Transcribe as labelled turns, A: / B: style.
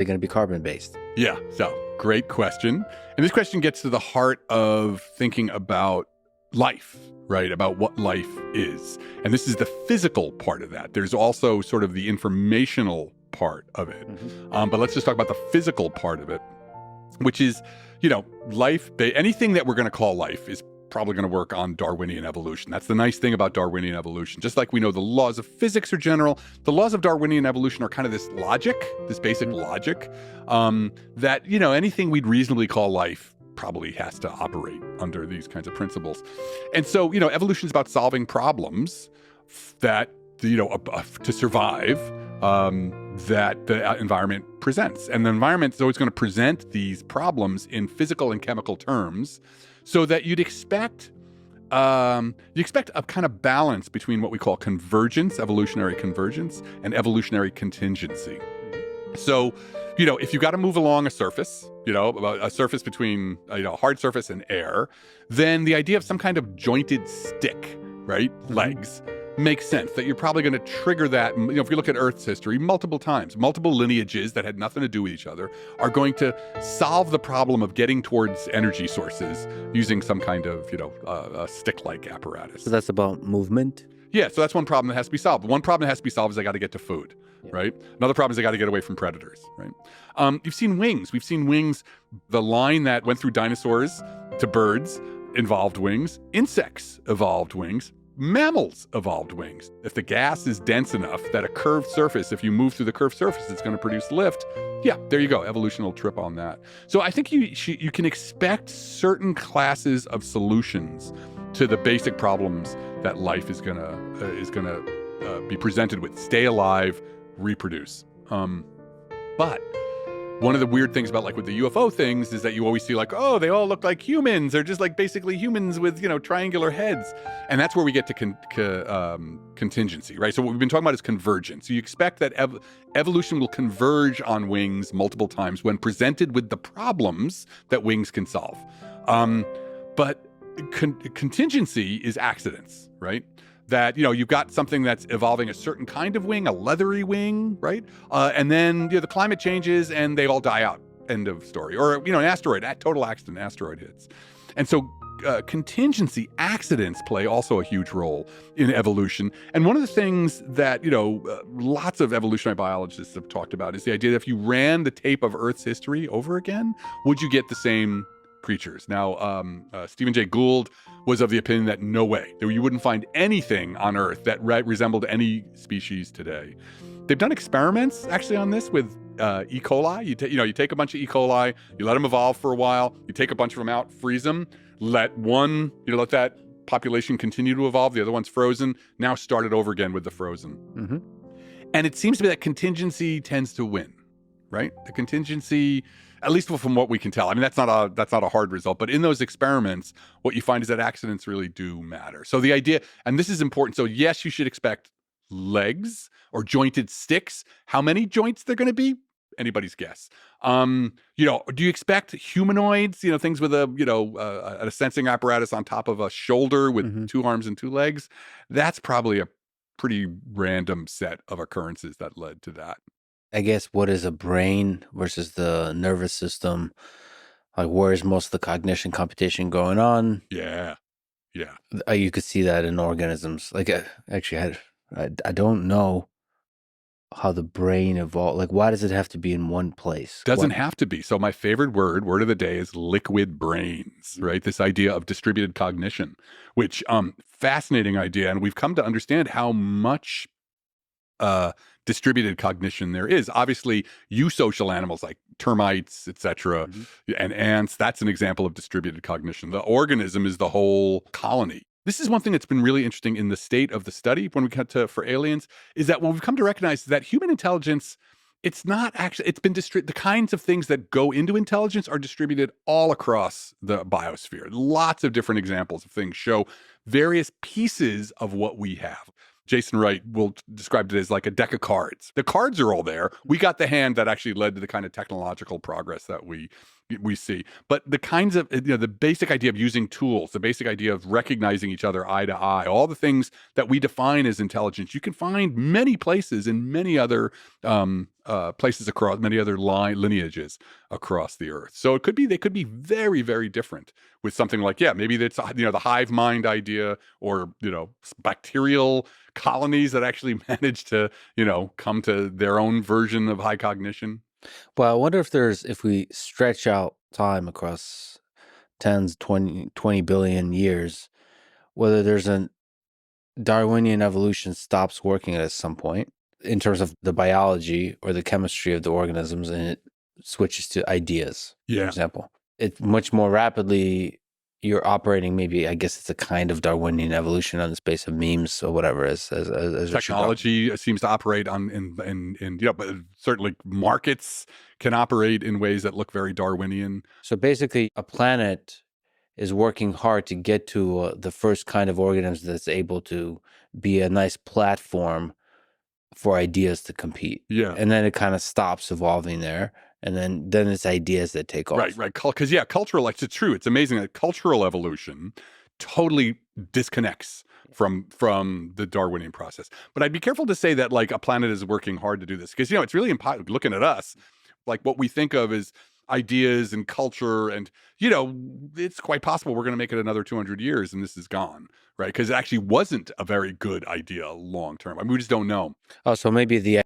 A: They're going to be carbon-based.
B: Yeah, so great question. And this question gets to the heart of thinking about life, right? About what life is. And this is the physical part of that. There's also sort of the informational part of it. But let's just talk about the physical part of it, which is, life, anything that we're going to call life is probably going to work on Darwinian evolution. That's the nice thing about Darwinian evolution. Just like we know the laws of physics are general, the laws of Darwinian evolution are kind of this logic, this basic logic, that, anything we'd reasonably call life probably has to operate under these kinds of principles. And so, evolution is about solving problems that, to survive, that the environment presents. And the environment is always going to present these problems in physical and chemical terms, so that you'd expect a kind of balance between what we call convergence, evolutionary convergence, and evolutionary contingency. So, if you got to move along a surface, a surface between, a hard surface and air, then the idea of some kind of jointed stick, right, legs, makes sense. That you're probably going to trigger that. If you look at Earth's history, multiple times, multiple lineages that had nothing to do with each other are going to solve the problem of getting towards energy sources using some kind of, a stick-like apparatus.
A: So that's about movement?
B: Yeah, so that's one problem that has to be solved. One problem that has to be solved is they got to get to food, right? Another problem is they got to get away from predators, right? You've seen wings. We've seen wings. The line that went through dinosaurs to birds involved wings. Insects evolved wings. Mammals evolved wings. If the gas is dense enough that a curved surface, if you move through the curved surface, it's going to produce lift. Yeah, there you go. Evolutional trip on that. So I think you can expect certain classes of solutions to the basic problems that life is gonna be presented with. Stay alive, reproduce. But one of the weird things about with the UFO things is that you always see they all look like humans. They're just basically humans with, triangular heads. And that's where we get to contingency, right? So what we've been talking about is convergence. So you expect that evolution will converge on wings multiple times when presented with the problems that wings can solve. But contingency is accidents, right? That, you've got something that's evolving a certain kind of wing, a leathery wing, right? And then, the climate changes and they all die out. End of story. Or, an asteroid, total accident, asteroid hits. And so contingency, accidents play also a huge role in evolution. And one of the things that, lots of evolutionary biologists have talked about is the idea that if you ran the tape of Earth's history over again, would you get the same creatures? Now, Stephen Jay Gould was of the opinion that no way, that you wouldn't find anything on Earth that resembled any species today. They've done experiments actually on this with E. coli. You take a bunch of E. coli, you let them evolve for a while, you take a bunch of them out, freeze them, let that population continue to evolve. The other one's frozen. Now start it over again with the frozen. And it seems to be that contingency tends to win, right? The contingency, at least from what we can tell. I mean, that's not a hard result, but in those experiments, what you find is that accidents really do matter. So the idea, and this is important. So yes, you should expect legs or jointed sticks. How many joints they're going to be? Anybody's guess. Do you expect humanoids, things with a sensing apparatus on top of a shoulder with two arms and two legs? That's probably a pretty random set of occurrences that led to that.
A: I guess what is a brain versus the nervous system? Where is most of the cognition computation going on?
B: Yeah.
A: You could see that in organisms. Actually, I don't know how the brain evolved. Why does it have to be in one place?
B: Doesn't have to be. So my favorite word of the day is liquid brains, right? This idea of distributed cognition, which fascinating idea. And we've come to understand how much distributed cognition there is. Obviously, eusocial animals like termites, etc., and ants, that's an example of distributed cognition. The organism is the whole colony. This is one thing that's been really interesting in the state of the study when we cut for aliens, is that when we've come to recognize that human intelligence, it's not actually, it's been the kinds of things that go into intelligence are distributed all across the biosphere. Lots of different examples of things show various pieces of what we have. Jason Wright will describe it as like a deck of cards. The cards are all there. We got the hand that actually led to the kind of technological progress that we we see. But the kinds of, the basic idea of using tools, the basic idea of recognizing each other eye to eye, all the things that we define as intelligence, you can find many places in many other places across many other lineages across the earth. So they could be very, very different with something like, maybe it's, the hive mind idea, or, bacterial colonies that actually manage to, come to their own version of high cognition.
A: Well, I wonder if we stretch out time across tens, 20 billion years, whether there's a Darwinian evolution stops working at some point in terms of the biology or the chemistry of the organisms, and it switches to ideas, for example. It's much more rapidly, you're operating, maybe, I guess it's a kind of Darwinian evolution on the space of memes or whatever. As
B: technology seems to operate but certainly markets can operate in ways that look very Darwinian.
A: So basically, a planet is working hard to get to the first kind of organism that's able to be a nice platform for ideas to compete.
B: Yeah.
A: And then it kind of stops evolving there. And then it's ideas that take off.
B: Right. Because, cultural, it's true. It's amazing that cultural evolution totally disconnects from the Darwinian process. But I'd be careful to say that, like, a planet is working hard to do this, because, it's really important. Looking at us, like, what we think of as ideas and culture, and, it's quite possible we're going to make it another 200 years and this is gone, right? Because it actually wasn't a very good idea long term. I mean, we just don't know.
A: Oh, so maybe the